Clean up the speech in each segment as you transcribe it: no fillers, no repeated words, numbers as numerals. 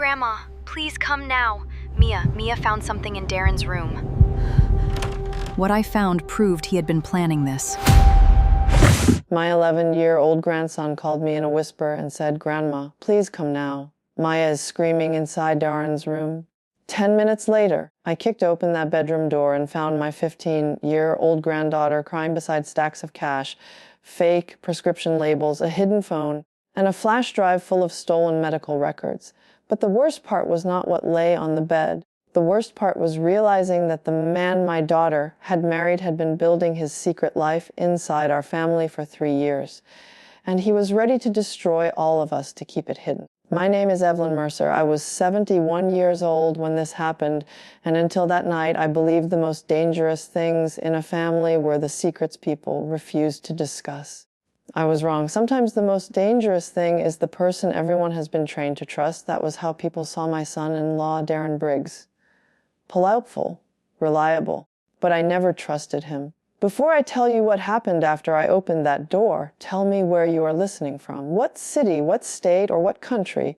Grandma, please come now. Mia found something in Darren's room. What I found proved he had been planning this. My 11-year-old grandson called me in a whisper and said, "Grandma, please come now." Maya is screaming inside Darren's room. 10 minutes later, I kicked open that bedroom door and found my 15-year-old granddaughter crying beside stacks of cash, fake prescription labels, a hidden phone, and a flash drive full of stolen medical records. But the worst part was not what lay on the bed. The worst part was realizing that the man my daughter had married had been building his secret life inside our family for 3 years, and he was ready to destroy all of us to keep it hidden. My name is Evelyn Mercer. I was 71 years old when this happened, and until that night, I believed the most dangerous things in a family were the secrets people refused to discuss. I was wrong. Sometimes the most dangerous thing is the person everyone has been trained to trust. That was how people saw my son-in-law, Darren Briggs. Politeful, reliable, but I never trusted him. Before I tell you what happened after I opened that door, tell me where you are listening from. What city, what state, or what country?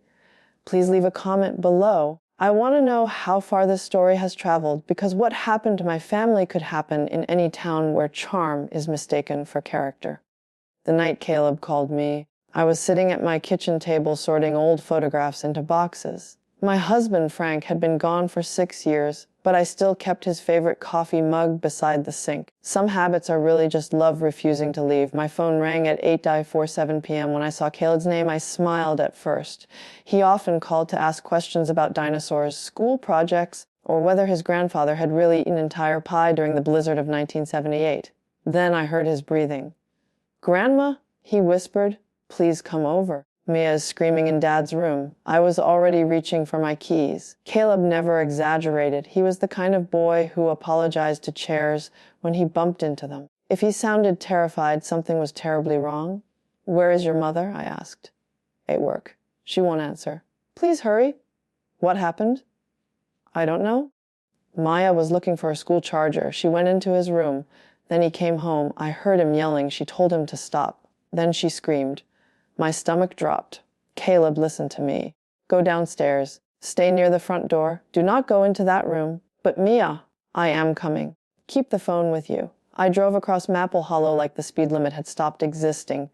Please leave a comment below. I want to know how far this story has traveled, because what happened to my family could happen in any town where charm is mistaken for character. The night Caleb called me, I was sitting at my kitchen table sorting old photographs into boxes. My husband, Frank, had been gone for 6 years, but I still kept his favorite coffee mug beside the sink. Some habits are really just love refusing to leave. My phone rang at 8:47 p.m. When I saw Caleb's name, I smiled at first. He often called to ask questions about dinosaurs, school projects, or whether his grandfather had really eaten an entire pie during the blizzard of 1978. Then I heard his breathing. "Grandma," he whispered, "please come over." Mia is screaming in Dad's room. I was already reaching for my keys. Caleb never exaggerated. He was the kind of boy who apologized to chairs when he bumped into them. If he sounded terrified, something was terribly wrong. "Where is your mother?" I asked. "At work. She won't answer." "Please hurry." "What happened?" "I don't know." Maya was looking for a school charger. She went into his room. Then he came home. I heard him yelling. She told him to stop. Then she screamed. My stomach dropped. "Caleb, listen to me. Go downstairs. Stay near the front door. Do not go into that room." "But Mia." "I am coming. Keep the phone with you." I drove across Maple Hollow like the speed limit had stopped existing.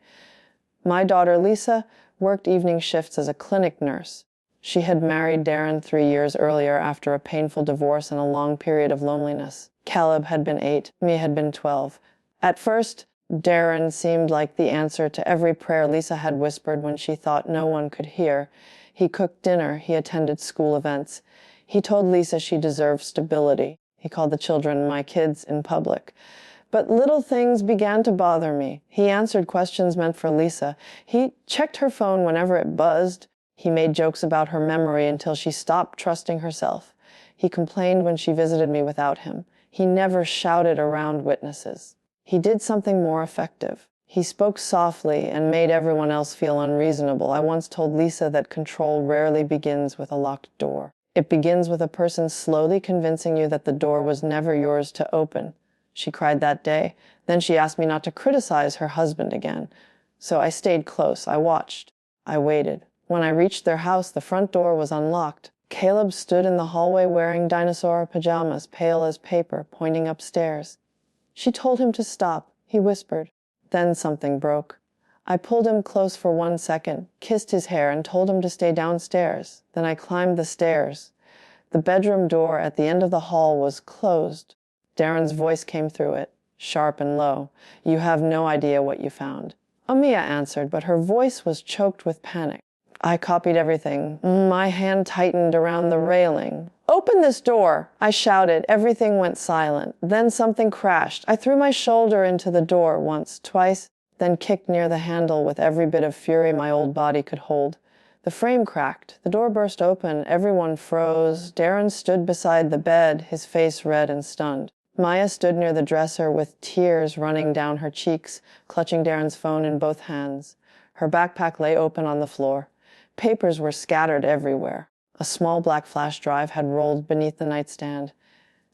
My daughter, Lisa, worked evening shifts as a clinic nurse. She had married Darren 3 years earlier after a painful divorce and a long period of loneliness. Caleb had been 8. Mia had been 12. At first, Darren seemed like the answer to every prayer Lisa had whispered when she thought no one could hear. He cooked dinner. He attended school events. He told Lisa she deserved stability. He called the children "my kids" in public. But little things began to bother me. He answered questions meant for Lisa. He checked her phone whenever it buzzed. He made jokes about her memory until she stopped trusting herself. He complained when she visited me without him. He never shouted around witnesses. He did something more effective. He spoke softly and made everyone else feel unreasonable. I once told Lisa that control rarely begins with a locked door. It begins with a person slowly convincing you that the door was never yours to open. She cried that day. Then she asked me not to criticize her husband again. So I stayed close. I watched. I waited. When I reached their house, the front door was unlocked. Caleb stood in the hallway wearing dinosaur pajamas, pale as paper, pointing upstairs. She told him to stop. He whispered. Then something broke. I pulled him close for 1 second, kissed his hair, and told him to stay downstairs. Then I climbed the stairs. The bedroom door at the end of the hall was closed. Darren's voice came through it, sharp and low. "You have no idea what you found." Amia answered, but her voice was choked with panic. I copied everything. My hand tightened around the railing. "Open this door!" I shouted. Everything went silent. Then something crashed. I threw my shoulder into the door once, twice, then kicked near the handle with every bit of fury my old body could hold. The frame cracked. The door burst open. Everyone froze. Darren stood beside the bed, his face red and stunned. Maya stood near the dresser with tears running down her cheeks, clutching Darren's phone in both hands. Her backpack lay open on the floor. Papers were scattered everywhere. A small black flash drive had rolled beneath the nightstand.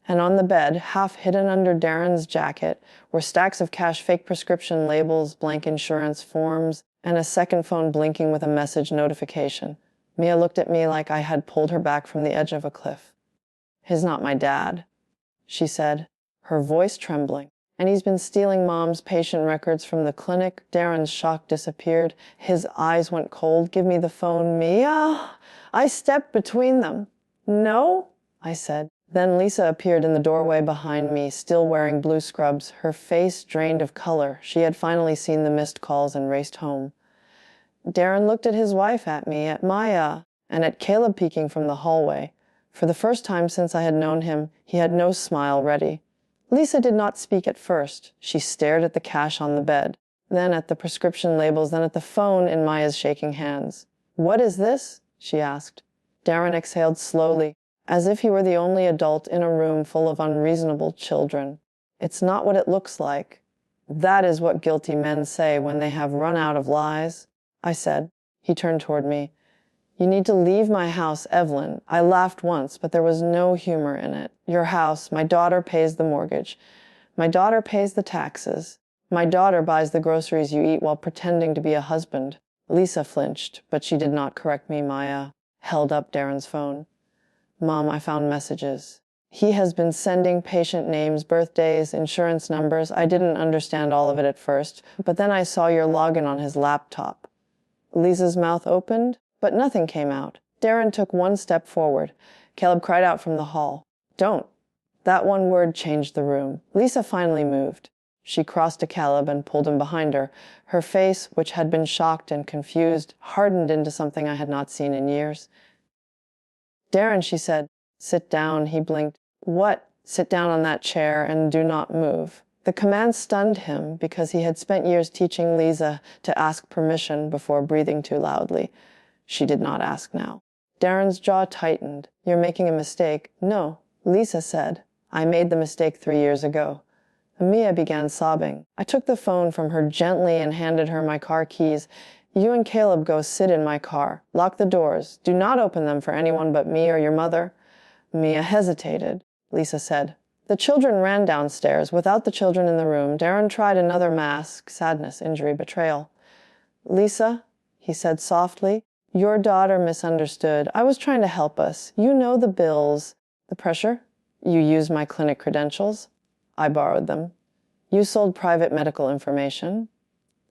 And on the bed, half hidden under Darren's jacket, were stacks of cash, fake prescription labels, blank insurance forms, and a second phone blinking with a message notification. Mia looked at me like I had pulled her back from the edge of a cliff. "He's not my dad," she said, her voice trembling. "And he's been stealing Mom's patient records from the clinic." Darren's shock disappeared. His eyes went cold. "Give me the phone, Mia." I stepped between them. "No," I said. Then Lisa appeared in the doorway behind me, still wearing blue scrubs, her face drained of color. She had finally seen the missed calls and raced home. Darren looked at his wife, at me, at Maya, and at Caleb peeking from the hallway. For the first time since I had known him, he had no smile ready. Lisa did not speak at first. She stared at the cash on the bed, then at the prescription labels, then at the phone in Maya's shaking hands. "What is this?" she asked. Darren exhaled slowly, as if he were the only adult in a room full of unreasonable children. "It's not what it looks like. That is what guilty men say when they have run out of lies," I said. He turned toward me. "You need to leave my house, Evelyn." I laughed once, but there was no humor in it. "Your house. My daughter pays the mortgage. My daughter pays the taxes. My daughter buys the groceries you eat while pretending to be a husband." Lisa flinched, but she did not correct me. Maya held up Darren's phone. "Mom, I found messages. He has been sending patient names, birthdays, insurance numbers. I didn't understand all of it at first, but then I saw your login on his laptop." Lisa's mouth opened, but nothing came out. Darren took one step forward. Caleb cried out from the hall, "Don't." That one word changed the room. Lisa finally moved. She crossed to Caleb and pulled him behind her. Her face, which had been shocked and confused, hardened into something I had not seen in years. "Darren," she said. "Sit down," he blinked. "What?" "Sit down on that chair and do not move." The command stunned him because he had spent years teaching Lisa to ask permission before breathing too loudly. She did not ask now. Darren's jaw tightened. "You're making a mistake." "No," Lisa said. "I made the mistake 3 years ago." Mia began sobbing. I took the phone from her gently and handed her my car keys. "You and Caleb go sit in my car. Lock the doors. Do not open them for anyone but me or your mother." Mia hesitated. Lisa said. The children ran downstairs. Without the children in the room, Darren tried another mask: sadness, injury, betrayal. "Lisa," he said softly, "your daughter misunderstood. I was trying to help us. You know the bills." "The pressure?" "You used my clinic credentials." "I borrowed them." "You sold private medical information."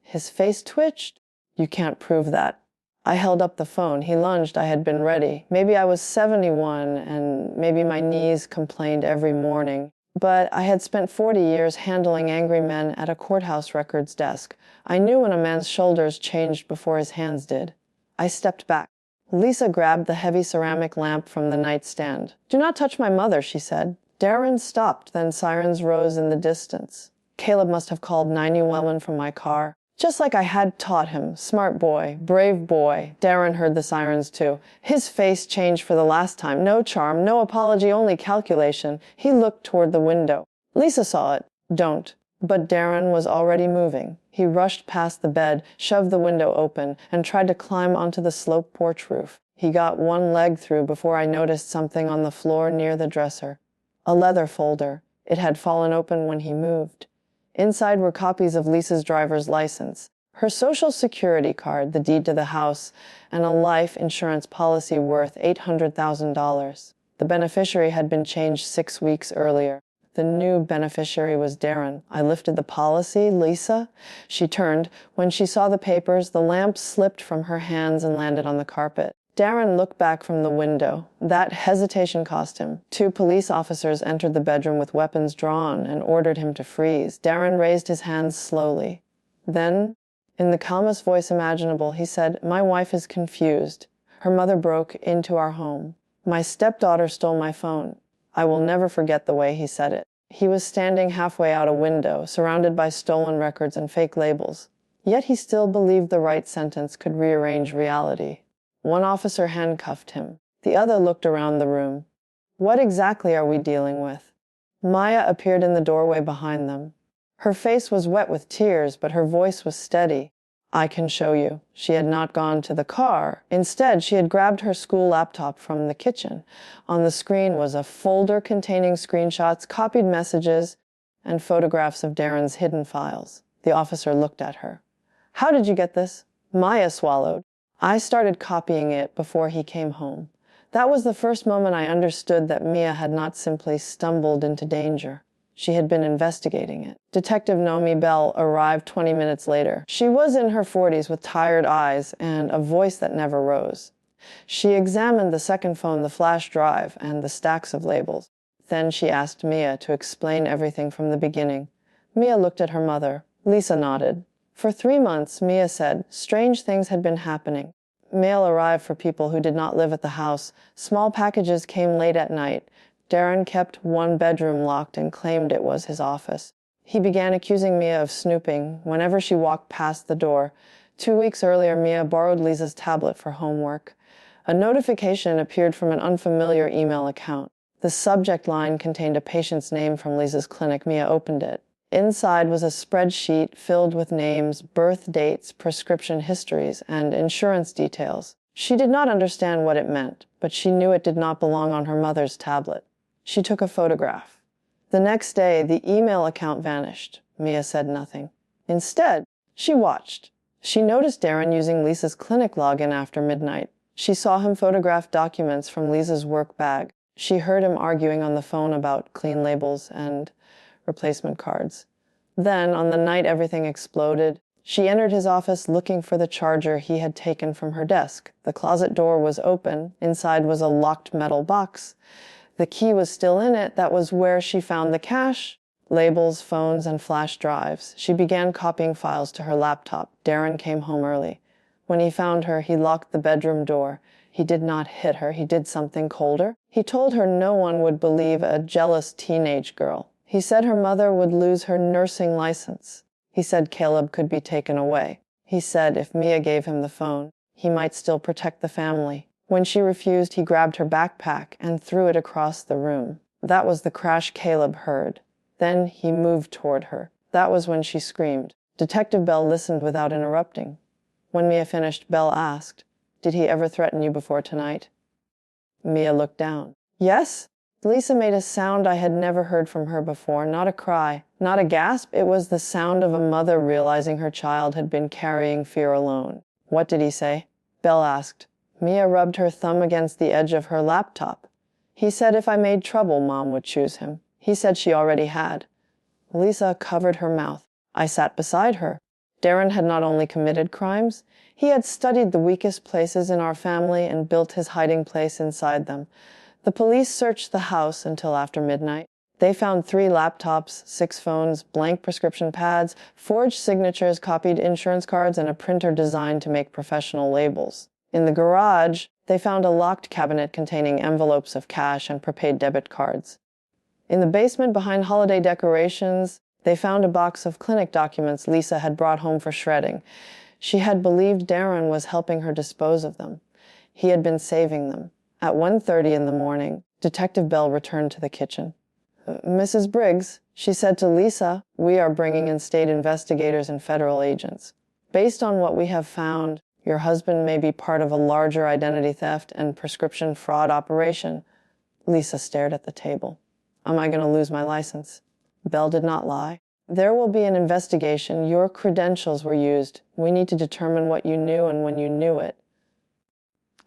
His face twitched. "You can't prove that." I held up the phone. He lunged. I had been ready. Maybe I was 71, and maybe my knees complained every morning. But I had spent 40 years handling angry men at a courthouse records desk. I knew when a man's shoulders changed before his hands did. I stepped back. Lisa grabbed the heavy ceramic lamp from the nightstand. "Do not touch my mother," she said. Darren stopped, then sirens rose in the distance. Caleb must have called 911 from my car. Just like I had taught him. Smart boy, brave boy. Darren heard the sirens too. His face changed for the last time. No charm, no apology, only calculation. He looked toward the window. Lisa saw it. "Don't." But Darren was already moving. He rushed past the bed, shoved the window open, and tried to climb onto the sloped porch roof. He got one leg through before I noticed something on the floor near the dresser. A leather folder. It had fallen open when he moved. Inside were copies of Lisa's driver's license, her social security card, the deed to the house, and a life insurance policy worth $800,000. The beneficiary had been changed 6 weeks earlier. The new beneficiary was Darren. I lifted the policy. "Lisa?" She turned. When she saw the papers, the lamp slipped from her hands and landed on the carpet. Darren looked back from the window. That hesitation cost him. 2 police officers entered the bedroom with weapons drawn and ordered him to freeze. Darren raised his hands slowly. Then, in the calmest voice imaginable, he said, "My wife is confused. Her mother broke into our home. My stepdaughter stole my phone." I will never forget the way he said it. He was standing halfway out a window, surrounded by stolen records and fake labels. Yet he still believed the right sentence could rearrange reality. One officer handcuffed him. The other looked around the room. "What exactly are we dealing with?" Maya appeared in the doorway behind them. Her face was wet with tears, but her voice was steady. "I can show you." She had not gone to the car. Instead, she had grabbed her school laptop from the kitchen. On the screen was a folder containing screenshots, copied messages, and photographs of Darren's hidden files. The officer looked at her. "How did you get this?" Maya swallowed. I started copying it before he came home. That was the first moment I understood that Mia had not simply stumbled into danger. She had been investigating it. Detective Nomi Bell arrived 20 minutes later. She was in her 40s with tired eyes and a voice that never rose. She examined the second phone, the flash drive, and the stacks of labels. Then she asked Mia to explain everything from the beginning. Mia looked at her mother. Lisa nodded. For 3 months, Mia said, strange things had been happening. Mail arrived for people who did not live at the house. Small packages came late at night. Darren kept one bedroom locked and claimed it was his office. He began accusing Mia of snooping whenever she walked past the door. 2 weeks earlier, Mia borrowed Lisa's tablet for homework. A notification appeared from an unfamiliar email account. The subject line contained a patient's name from Lisa's clinic. Mia opened it. Inside was a spreadsheet filled with names, birth dates, prescription histories, and insurance details. She did not understand what it meant, but she knew it did not belong on her mother's tablet. She took a photograph. The next day, the email account vanished. Mia said nothing. Instead, she watched. She noticed Darren using Lisa's clinic login after midnight. She saw him photograph documents from Lisa's work bag. She heard him arguing on the phone about clean labels and replacement cards. Then, on the night everything exploded, she entered his office looking for the charger he had taken from her desk. The closet door was open. Inside was a locked metal box. The key was still in it. That was where she found the cash, labels, phones, and flash drives. She began copying files to her laptop. Darren came home early. When he found her, he locked the bedroom door. He did not hit her. He did something colder. He told her no one would believe a jealous teenage girl. He said her mother would lose her nursing license. He said Caleb could be taken away. He said if Mia gave him the phone, he might still protect the family. When she refused, he grabbed her backpack and threw it across the room. That was the crash Caleb heard. Then he moved toward her. That was when she screamed. Detective Bell listened without interrupting. When Mia finished, Bell asked, "Did he ever threaten you before tonight?" Mia looked down. "Yes." Lisa made a sound I had never heard from her before, not a cry, not a gasp. It was the sound of a mother realizing her child had been carrying fear alone. "What did he say?" Bell asked. Mia rubbed her thumb against the edge of her laptop. "He said if I made trouble, Mom would choose him. He said she already had." Lisa covered her mouth. I sat beside her. Darren had not only committed crimes, he had studied the weakest places in our family and built his hiding place inside them. The police searched the house until after midnight. They found 3 laptops, 6 phones, blank prescription pads, forged signatures, copied insurance cards, and a printer designed to make professional labels. In the garage, they found a locked cabinet containing envelopes of cash and prepaid debit cards. In the basement behind holiday decorations, they found a box of clinic documents Lisa had brought home for shredding. She had believed Darren was helping her dispose of them. He had been saving them. At 1:30 in the morning, Detective Bell returned to the kitchen. "Mrs. Briggs," she said to Lisa, "we are bringing in state investigators and federal agents. Based on what we have found, your husband may be part of a larger identity theft and prescription fraud operation." Lisa stared at the table. "Am I going to lose my license?" Bell did not lie. "There will be an investigation. Your credentials were used. We need to determine what you knew and when you knew it."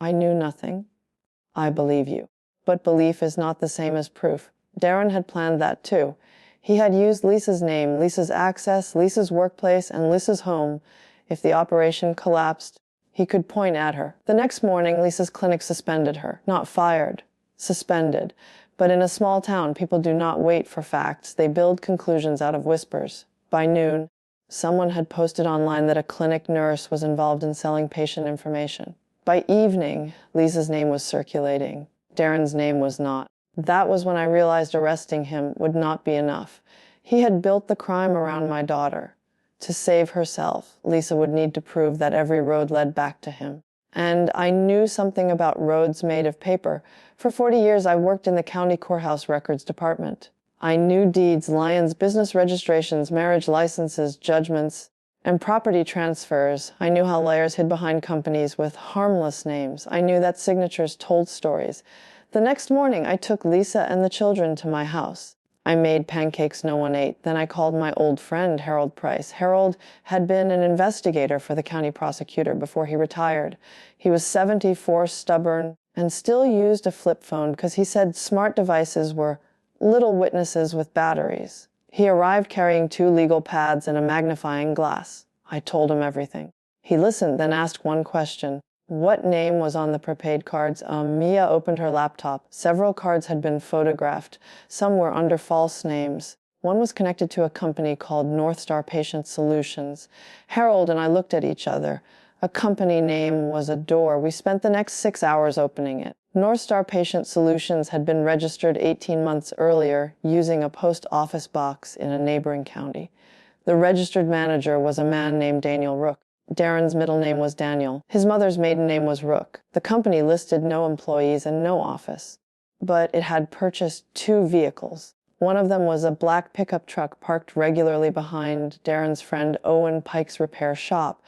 "I knew nothing." "I believe you. But belief is not the same as proof." Darren had planned that too. He had used Lisa's name, Lisa's access, Lisa's workplace, and Lisa's home. If the operation collapsed, he could point at her. The next morning, Lisa's clinic suspended her. Not fired. Suspended. But in a small town, people do not wait for facts. They build conclusions out of whispers. By noon, someone had posted online that a clinic nurse was involved in selling patient information. By evening, Lisa's name was circulating. Darren's name was not. That was when I realized arresting him would not be enough. He had built the crime around my daughter. To save herself, Lisa would need to prove that every road led back to him. And I knew something about roads made of paper. For 40 years, I worked in the county courthouse records department. I knew deeds, liens, business registrations, marriage licenses, judgments, and property transfers. I knew how lawyers hid behind companies with harmless names. I knew that signatures told stories. The next morning, I took Lisa and the children to my house. I made pancakes no one ate. Then I called my old friend, Harold Price. Harold had been an investigator for the county prosecutor before he retired. He was 74, stubborn, and still used a flip phone because he said smart devices were little witnesses with batteries. He arrived carrying 2 legal pads and a magnifying glass. I told him everything. He listened, then asked one question. What name was on the prepaid cards? Mia opened her laptop. Several cards had been photographed. Some were under false names. One was connected to a company called North Star Patient Solutions. Harold and I looked at each other. A company name was a door. We spent the next 6 hours opening it. North Star Patient Solutions had been registered 18 months earlier using a post office box in a neighboring county. The registered manager was a man named Daniel Rook. Darren's middle name was Daniel. His mother's maiden name was Rook. The company listed no employees and no office, but it had purchased 2 vehicles. One of them was a black pickup truck parked regularly behind Darren's friend Owen Pike's repair shop.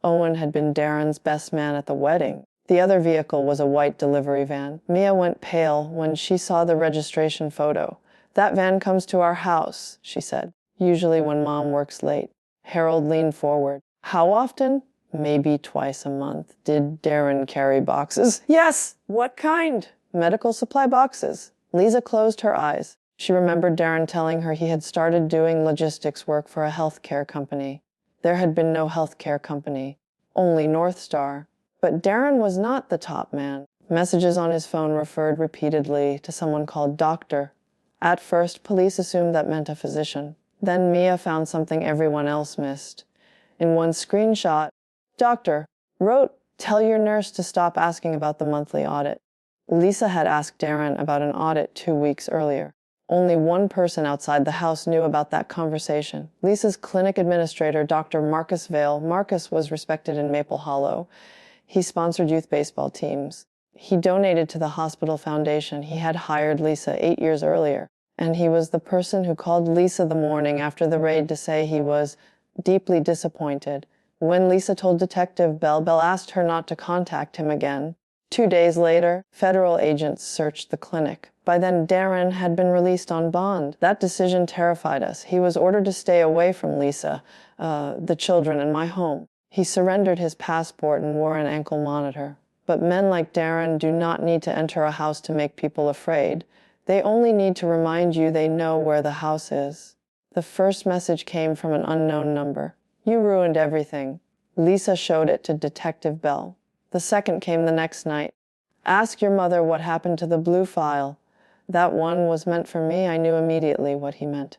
Owen had been Darren's best man at the wedding. The other vehicle was a white delivery van. Mia went pale when she saw the registration photo. "That van comes to our house," she said, "usually when Mom works late." Harold leaned forward. "How often?" "Maybe twice a month." "Did Darren carry boxes?" "Yes." "What kind?" "Medical supply boxes." Lisa closed her eyes. She remembered Darren telling her he had started doing logistics work for a healthcare company. There had been no healthcare company, only North Star. But Darren was not the top man. Messages on his phone referred repeatedly to someone called Doctor. At first, police assumed that meant a physician. Then Mia found something everyone else missed. In one screenshot, Doctor wrote, "Tell your nurse to stop asking about the monthly audit." Lisa had asked Darren about an audit 2 weeks earlier. Only one person outside the house knew about that conversation. Lisa's clinic administrator, Dr. Marcus Vale. Marcus was respected in Maple Hollow. He sponsored youth baseball teams. He donated to the hospital foundation. He had hired Lisa 8 years earlier. And he was the person who called Lisa the morning after the raid to say he was deeply disappointed. When Lisa told Detective Bell asked her not to contact him again. 2 days later, federal agents searched the clinic. By then, Darren had been released on bond. That decision terrified us. He was ordered to stay away from Lisa, the children, and my home. He surrendered his passport and wore an ankle monitor. But men like Darren do not need to enter a house to make people afraid. They only need to remind you they know where the house is. The first message came from an unknown number. "You ruined everything." Lisa showed it to Detective Bell. The second came the next night. "Ask your mother what happened to the blue file." That one was meant for me. I knew immediately what he meant.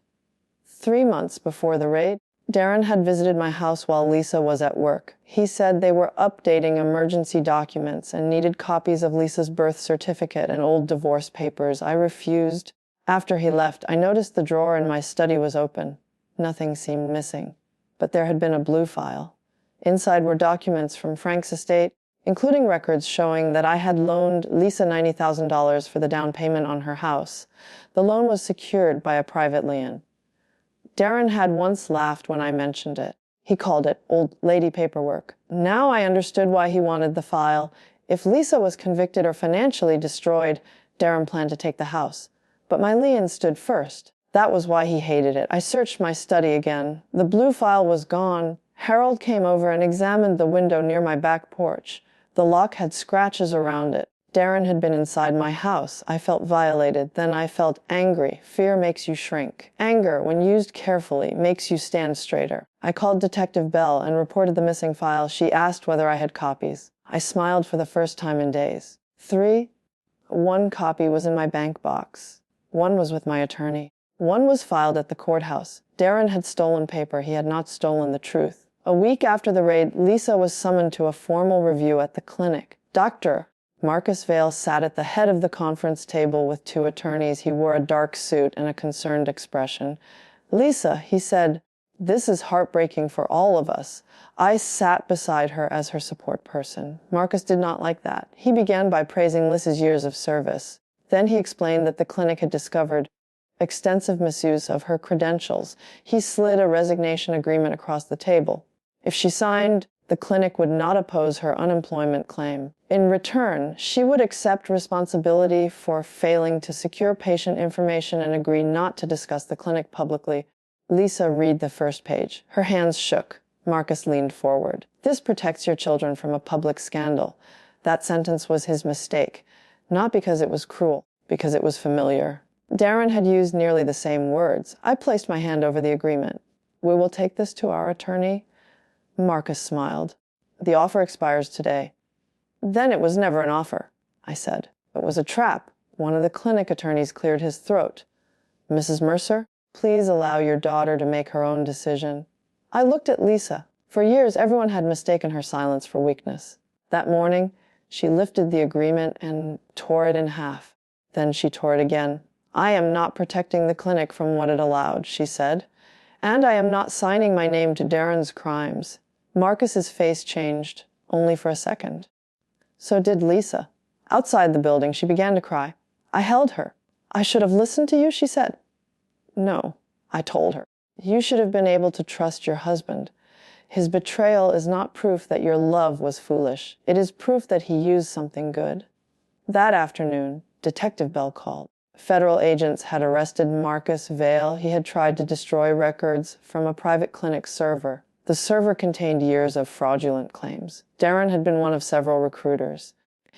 3 months before the raid, Darren had visited my house while Lisa was at work. He said they were updating emergency documents and needed copies of Lisa's birth certificate and old divorce papers. I refused. After he left, I noticed the drawer in my study was open. Nothing seemed missing, but there had been a blue file. Inside were documents from Frank's estate, including records showing that I had loaned Lisa $90,000 for the down payment on her house. The loan was secured by a private lien. Darren had once laughed when I mentioned it. He called it old lady paperwork. Now I understood why he wanted the file. If Lisa was convicted or financially destroyed, Darren planned to take the house. But my lien stood first. That was why he hated it. I searched my study again. The blue file was gone. Harold came over and examined the window near my back porch. The lock had scratches around it. Darren had been inside my house. I felt violated. Then I felt angry. Fear makes you shrink. Anger, when used carefully, makes you stand straighter. I called Detective Bell and reported the missing file. She asked whether I had copies. I smiled for the first time in days. 3. 1 copy was in my bank box. 1 was with my attorney. 1 was filed at the courthouse. Darren had stolen paper. He had not stolen the truth. A week after the raid, Lisa was summoned to a formal review at the clinic. Dr. Marcus Vale sat at the head of the conference table with 2 attorneys. He wore a dark suit and a concerned expression. "Lisa," he said, "this is heartbreaking for all of us." I sat beside her as her support person. Marcus did not like that. He began by praising Lisa's years of service. Then he explained that the clinic had discovered extensive misuse of her credentials. He slid a resignation agreement across the table. If she signed, The clinic would not oppose her unemployment claim. In return, she would accept responsibility for failing to secure patient information and agree not to discuss the clinic publicly. Lisa, read the first page. Her hands shook. Marcus leaned forward. This protects your children from a public scandal. That sentence was his mistake. Not because it was cruel, because it was familiar. Darren had used nearly the same words. I placed my hand over the agreement. We will take this to our attorney. Marcus smiled. The offer expires today. Then it was never an offer, I said. It was a trap. One of the clinic attorneys cleared his throat. Mrs. Mercer, please allow your daughter to make her own decision. I looked at Lisa. For years, everyone had mistaken her silence for weakness. That morning, she lifted the agreement and tore it in half. Then she tore it again. I am not protecting the clinic from what it allowed, she said. And I am not signing my name to Darren's crimes. Marcus's face changed, only for a second. So did Lisa. Outside the building, she began to cry. I held her. I should have listened to you, she said. No, I told her. You should have been able to trust your husband. His betrayal is not proof that your love was foolish. It is proof that he used something good. That afternoon, Detective Bell called. Federal agents had arrested Marcus Vale. He had tried to destroy records from a private clinic server. The server contained years of fraudulent claims. Darren had been one of several recruiters.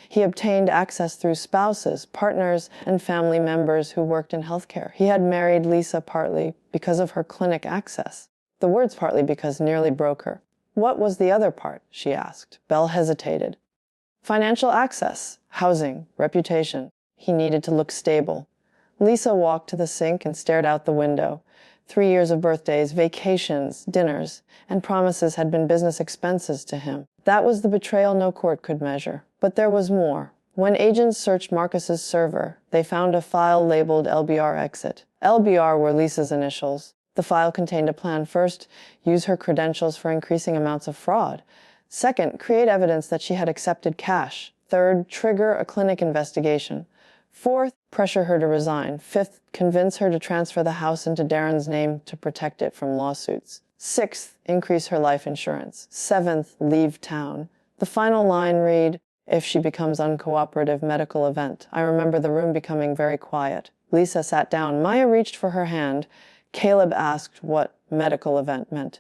He obtained access through spouses, partners, and family members who worked in healthcare. He had married Lisa partly because of her clinic access. The words partly because nearly broke her. What was the other part? She asked. Bell hesitated. Financial access, housing, reputation. He needed to look stable. Lisa walked to the sink and stared out the window. 3 years of birthdays, vacations, dinners, and promises had been business expenses to him. That was the betrayal no court could measure. But there was more. When agents searched Marcus's server, they found a file labeled LBR exit. LBR were Lisa's initials. The file contained a plan. First, use her credentials for increasing amounts of fraud. Second, create evidence that she had accepted cash. Third, trigger a clinic investigation. Fourth, pressure her to resign. Fifth, convince her to transfer the house into Darren's name to protect it from lawsuits. Sixth, increase her life insurance. Seventh, leave town. The final line read, if she becomes uncooperative, medical event. I remember the room becoming very quiet. Lisa sat down. Maya reached for her hand. Caleb asked what medical event meant.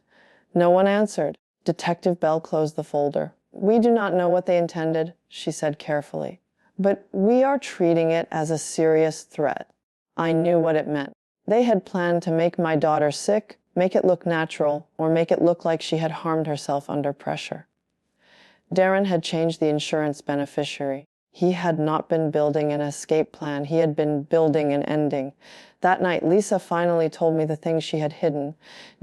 No one answered. Detective Bell closed the folder. We do not know what they intended, she said carefully. But we are treating it as a serious threat. I knew what it meant. They had planned to make my daughter sick, make it look natural, or make it look like she had harmed herself under pressure. Darren had changed the insurance beneficiary. He had not been building an escape plan. He had been building an ending. That night, Lisa finally told me the things she had hidden.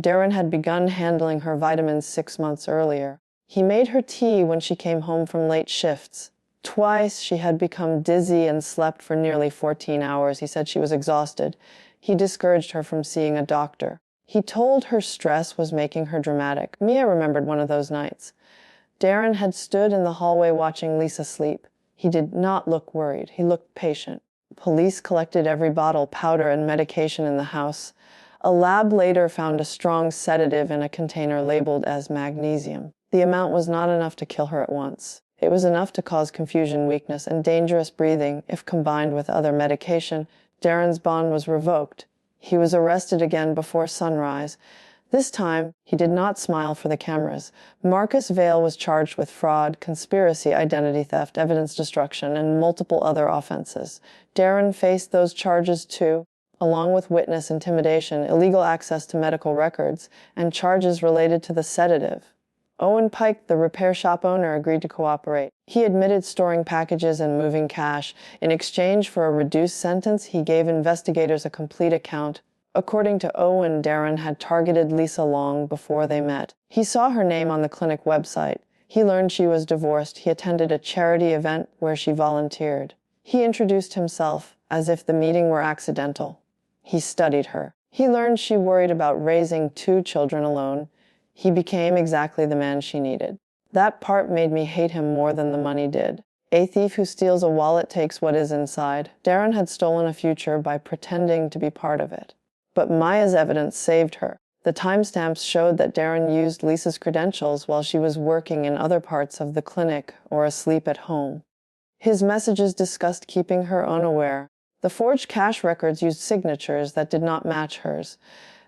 Darren had begun handling her vitamins 6 months earlier. He made her tea when she came home from late shifts. Twice she had become dizzy and slept for nearly 14 hours. He said she was exhausted. He discouraged her from seeing a doctor. He told her stress was making her dramatic. Mia remembered one of those nights. Darren had stood in the hallway watching Lisa sleep. He did not look worried. He looked patient. Police collected every bottle, powder, and medication in the house. A lab later found a strong sedative in a container labeled as magnesium. The amount was not enough to kill her at once. It was enough to cause confusion, weakness, and dangerous breathing. If combined with other medication, Darren's bond was revoked. He was arrested again before sunrise. This time, he did not smile for the cameras. Marcus Vale was charged with fraud, conspiracy, identity theft, evidence destruction, and multiple other offenses. Darren faced those charges too, along with witness intimidation, illegal access to medical records, and charges related to the sedative. Owen Pike, the repair shop owner, agreed to cooperate. He admitted storing packages and moving cash. In exchange for a reduced sentence, he gave investigators a complete account. According to Owen, Darren had targeted Lisa long before they met. He saw her name on the clinic website. He learned she was divorced. He attended a charity event where she volunteered. He introduced himself as if the meeting were accidental. He studied her. He learned she worried about raising 2 children alone. He became exactly the man she needed. That part made me hate him more than the money did. A thief who steals a wallet takes what is inside. Darren had stolen a future by pretending to be part of it. But Maya's evidence saved her. The timestamps showed that Darren used Lisa's credentials while she was working in other parts of the clinic or asleep at home. His messages discussed keeping her unaware. The forged cash records used signatures that did not match hers.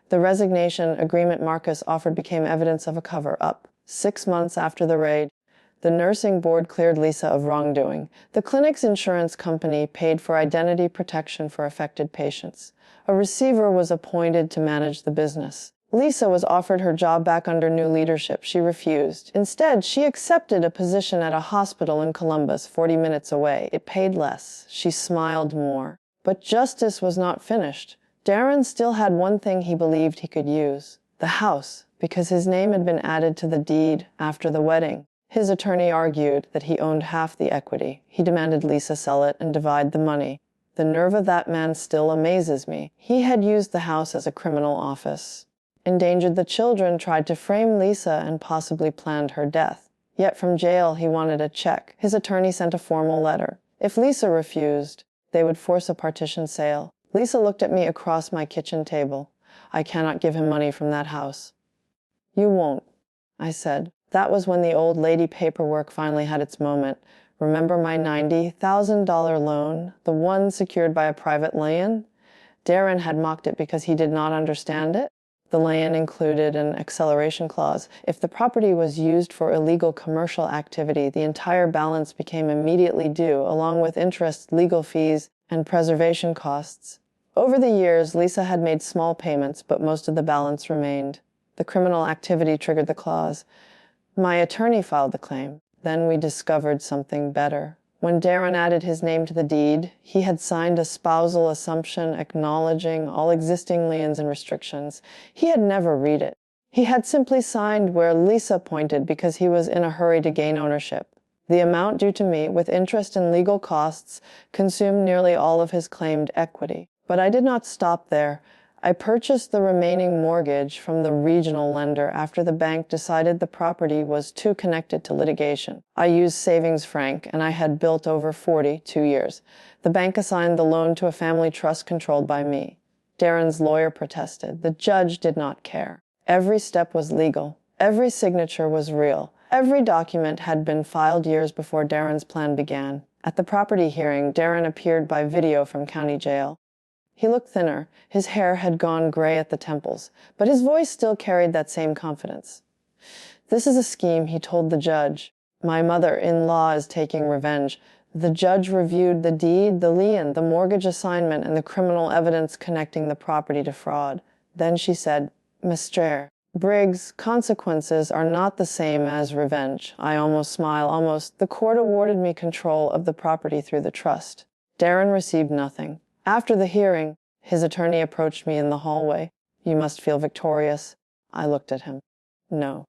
The resignation agreement Marcus offered became evidence of a cover-up. 6 months after the raid, the nursing board cleared Lisa of wrongdoing. The clinic's insurance company paid for identity protection for affected patients. A receiver was appointed to manage the business. Lisa was offered her job back under new leadership. She refused. Instead, she accepted a position at a hospital in Columbus, 40 minutes away. It paid less. She smiled more. But justice was not finished. Darren still had one thing he believed he could use: the house, because his name had been added to the deed after the wedding. His attorney argued that he owned half the equity. He demanded Lisa sell it and divide the money. The nerve of that man still amazes me. He had used the house as a criminal office, endangered the children, tried to frame Lisa, and possibly planned her death. Yet from jail he wanted a check. His attorney sent a formal letter. If Lisa refused, they would force a partition sale. Lisa looked at me across my kitchen table. I cannot give him money from that house. You won't, I said. That was when the old lady paperwork finally had its moment. Remember my $90,000 loan, the one secured by a private lay-in? Darren had mocked it because he did not understand it. The lay-in included an acceleration clause. If the property was used for illegal commercial activity, the entire balance became immediately due, along with interest, legal fees, and preservation costs. Over the years, Lisa had made small payments, but most of the balance remained. The criminal activity triggered the clause. My attorney filed the claim. Then we discovered something better. When Darren added his name to the deed, he had signed a spousal assumption acknowledging all existing liens and restrictions. He had never read it. He had simply signed where Lisa pointed because he was in a hurry to gain ownership. The amount due to me, with interest and legal costs, consumed nearly all of his claimed equity. But I did not stop there. I purchased the remaining mortgage from the regional lender after the bank decided the property was too connected to litigation. I used savings franc, and I had built over 2 years. The bank assigned the loan to a family trust controlled by me. Darren's lawyer protested. The judge did not care. Every step was legal. Every signature was real. Every document had been filed years before Darren's plan began. At the property hearing, Darren appeared by video from county jail. He looked thinner. His hair had gone gray at the temples, but his voice still carried that same confidence. This is a scheme, he told the judge. My mother-in-law is taking revenge. The judge reviewed the deed, the lien, the mortgage assignment, and the criminal evidence connecting the property to fraud. Then she said, Mr. Briggs, consequences are not the same as revenge. I almost smile, almost. The court awarded me control of the property through the trust. Darren received nothing. After the hearing, his attorney approached me in the hallway. You must feel victorious. I looked at him. No.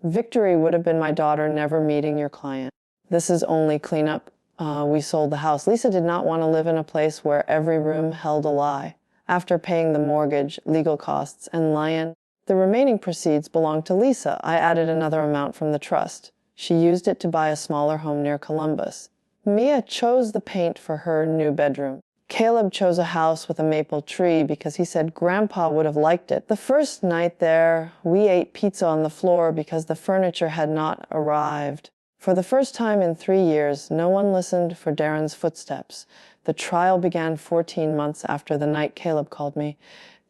Victory would have been my daughter never meeting your client. This is only cleanup. We sold the house. Lisa did not want to live in a place where every room held a lie. After paying the mortgage, legal costs, and lion, the remaining proceeds belonged to Lisa. I added another amount from the trust. She used it to buy a smaller home near Columbus. Mia chose the paint for her new bedroom. Caleb chose a house with a maple tree because he said Grandpa would have liked it. The first night there, we ate pizza on the floor because the furniture had not arrived. For the first time in 3 years, no one listened for Darren's footsteps. The trial began 14 months after the night Caleb called me.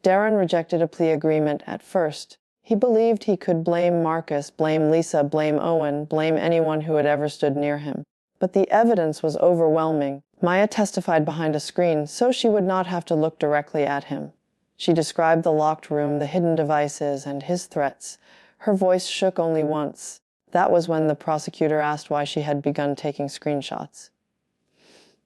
Darren rejected a plea agreement at first. He believed he could blame Marcus, blame Lisa, blame Owen, blame anyone who had ever stood near him. But the evidence was overwhelming. Maya testified behind a screen, so she would not have to look directly at him. She described the locked room, the hidden devices, and his threats. Her voice shook only once. That was when the prosecutor asked why she had begun taking screenshots.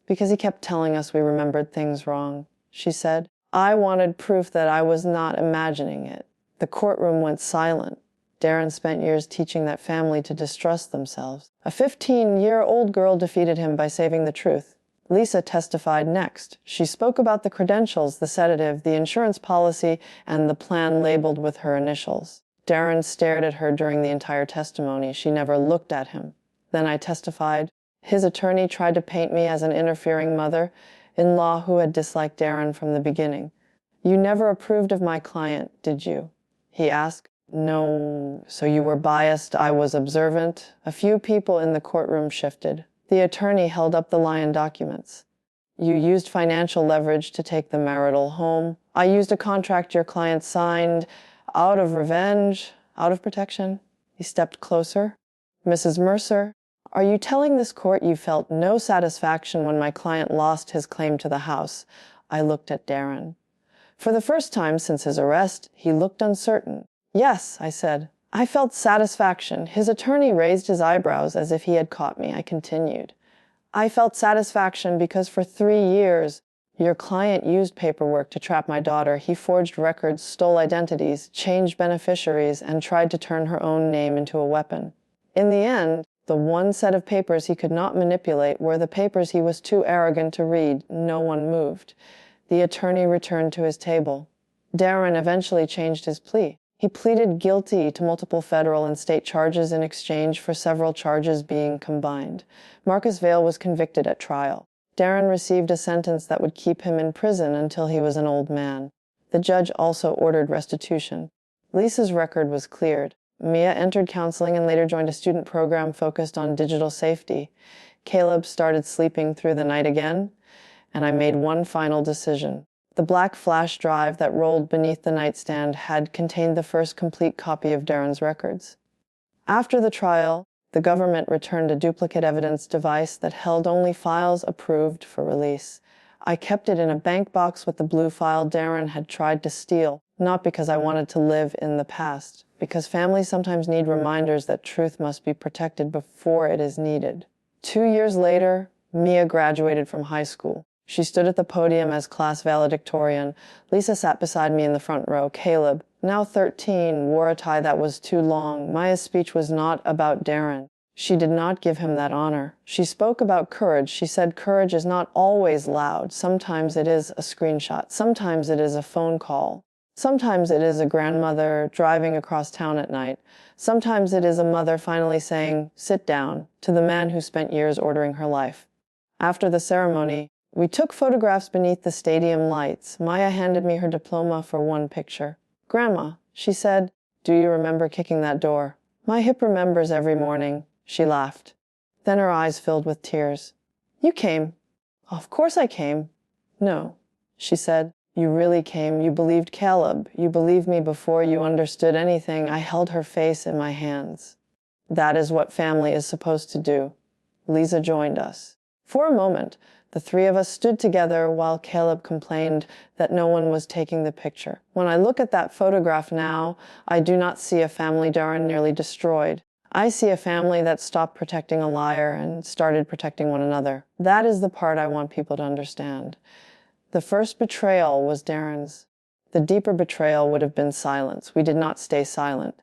Because he kept telling us we remembered things wrong, she said. I wanted proof that I was not imagining it. The courtroom went silent. Darren spent years teaching that family to distrust themselves. A 15-year-old girl defeated him by saving the truth. Lisa testified next. She spoke about the credentials, the sedative, the insurance policy, and the plan labeled with her initials. Darren stared at her during the entire testimony. She never looked at him. Then I testified. His attorney tried to paint me as an interfering mother-in-law who had disliked Darren from the beginning. You never approved of my client, did you? he asked. No, so you were biased, I was observant. A few people in the courtroom shifted. The attorney held up the Lyon documents. You used financial leverage to take the marital home. I used a contract your client signed out of revenge, out of protection. He stepped closer. Mrs. Mercer, are you telling this court you felt no satisfaction when my client lost his claim to the house? I looked at Darren. For the first time since his arrest, he looked uncertain. Yes, I said. I felt satisfaction. His attorney raised his eyebrows as if he had caught me. I continued. I felt satisfaction because for 3 years, your client used paperwork to trap my daughter. He forged records, stole identities, changed beneficiaries, and tried to turn her own name into a weapon. In the end, the one set of papers he could not manipulate were the papers he was too arrogant to read. No one moved. The attorney returned to his table. Darren eventually changed his plea. He pleaded guilty to multiple federal and state charges in exchange for several charges being combined. Marcus Vail was convicted at trial. Darren received a sentence that would keep him in prison until he was an old man. The judge also ordered restitution. Lisa's record was cleared. Mia entered counseling and later joined a student program focused on digital safety. Caleb started sleeping through the night again, and I made one final decision. The black flash drive that rolled beneath the nightstand had contained the first complete copy of Darren's records. After the trial, the government returned a duplicate evidence device that held only files approved for release. I kept it in a bank box with the blue file Darren had tried to steal, not because I wanted to live in the past, because families sometimes need reminders that truth must be protected before it is needed. 2 years later, Mia graduated from high school. She stood at the podium as class valedictorian. Lisa sat beside me in the front row. Caleb, now 13, wore a tie that was too long. Maya's speech was not about Darren. She did not give him that honor. She spoke about courage. She said courage is not always loud. Sometimes it is a screenshot. Sometimes it is a phone call. Sometimes it is a grandmother driving across town at night. Sometimes it is a mother finally saying, "Sit down," to the man who spent years ordering her life. After the ceremony, we took photographs beneath the stadium lights. Maya handed me her diploma for one picture. "Grandma," she said, "do you remember kicking that door?" "My hip remembers every morning," she laughed. Then her eyes filled with tears. "You came." "Of course I came." "No," she said. "You really came. You believed Caleb. You believed me before you understood anything." I held her face in my hands. That is what family is supposed to do. Lisa joined us. For a moment, the three of us stood together while Caleb complained that no one was taking the picture. When I look at that photograph now, I do not see a family Darren nearly destroyed. I see a family that stopped protecting a liar and started protecting one another. That is the part I want people to understand. The first betrayal was Darren's. The deeper betrayal would have been silence. We did not stay silent.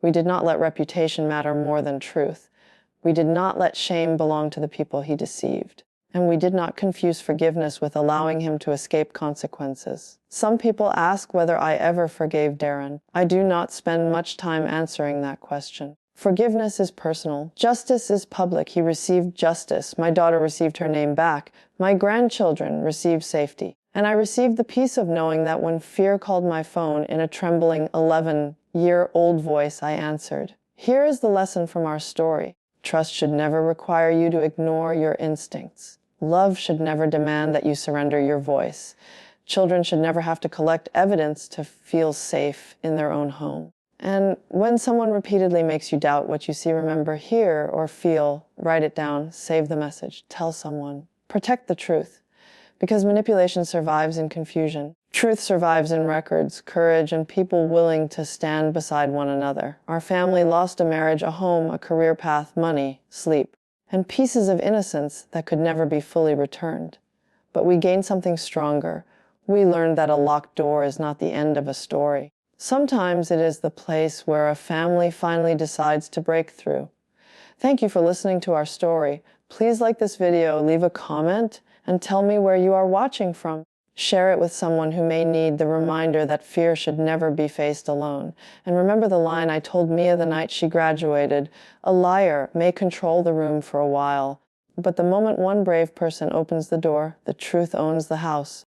We did not let reputation matter more than truth. We did not let shame belong to the people he deceived. And we did not confuse forgiveness with allowing him to escape consequences. Some people ask whether I ever forgave Darren. I do not spend much time answering that question. Forgiveness is personal. Justice is public. He received justice. My daughter received her name back. My grandchildren received safety. And I received the peace of knowing that when fear called my phone in a trembling 11-year-old voice, I answered. Here is the lesson from our story. Trust should never require you to ignore your instincts. Love should never demand that you surrender your voice. Children should never have to collect evidence to feel safe in their own home. And when someone repeatedly makes you doubt what you see, remember, hear, or feel, write it down, save the message, tell someone. Protect the truth. Because manipulation survives in confusion. Truth survives in records, courage, and people willing to stand beside one another. Our family lost a marriage, a home, a career path, money, sleep, and pieces of innocence that could never be fully returned. But we gained something stronger. We learned that a locked door is not the end of a story. Sometimes it is the place where a family finally decides to break through. Thank you for listening to our story. Please like this video, leave a comment, and tell me where you are watching from. Share it with someone who may need the reminder that fear should never be faced alone. And remember the line I told Mia the night she graduated, a liar may control the room for a while, but the moment one brave person opens the door, the truth owns the house.